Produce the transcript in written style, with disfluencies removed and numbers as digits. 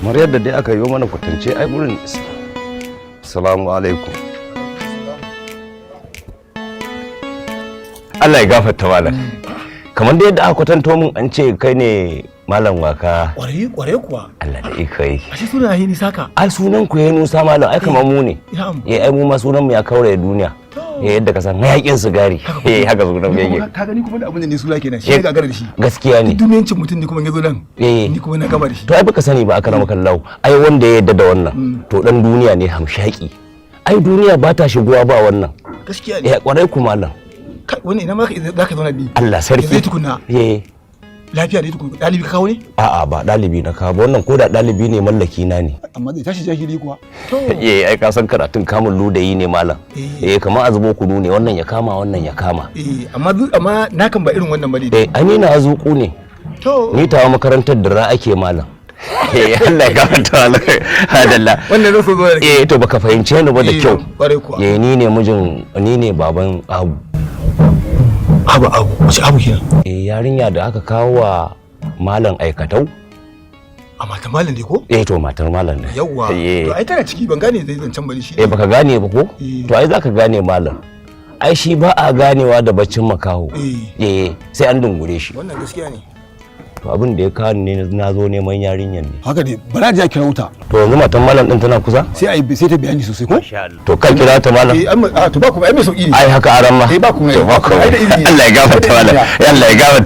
kamar yadda dai aka yi mana kwatance ai gurin assalamu alaikum. Allah ya gafarta malam. Kamar da yadda aka kwatanto min an ce kai ne malam waka. Kware kuwa. Allah da ikai. Ashe sunan yayi ni saka. Ai sunan ku yayi nusa malam ai kamar mu ne. Ai mu ma sunan mu ya kaure duniya. Yadda ka san hayakin sigari. Haka sunan mu yake. Ka gani kuma da abin da ne suna kenan shi ga gagara da shi. Gaskiya ne. Duniyancin mutum ne kuma yazo nan. Ni kuma na gaba da shi. To ai baka sani ba aka rama kallahu. Ai wanda ya yadda da wannan to dan duniya ne hamshaki. Ai duniya ba ta shigowa ba wannan. Gaskiya ne. Kwarai ku malam. Wani ina ma za ka zauna bi. Allah sarki. Zai tukuna. Lafiya da tukuna. Dalibi ka kawo ne? A'a ba dalibi na kawo ba wannan ko da dalibi ne mallaki na ne. Amma zai tashi jahili kuwa. Ai ka san karatun kamun ludayi ne malam. Kamar azubo kunu ne wannan ya kama wannan ya kama. Amma na kan ba irin wannan bane. Ai ni na azuku ne. Ni tawa makarantar dira ake malam. Allah ya gafarta Allah. Hadalla. Wannan zai so zo da. To baka fahimce ni ba da kyau. Kware kuwa. Ni ne mijin ni ne baban Abu. Abu wace Abu kenan? Yarinya da aka kawo wa malam aikatau. A matar malam ne ko? To matar malam ne. Yawwa. To ai tana ciki ban gane zai zancan bari shi. Baka gane ba ko? To ai zaka gane malam. Ai shi ba a ganewa da baccin makaho. Sai an dungure shi. Wannan gaskiya ne. To abin da ya kawo ne na zo neman yarinyar ne. Haka ne, bara ji a kira wuta. To yanzu matan malam din tana kusa? Sai ta bayani sosai ko? To kan kira ta malam. To ba kuma ai mai sauki ne. Ai haka aran ma. Ba kuma. To ba kuma. Allah ya gafarta malam. Allah ya gafarta.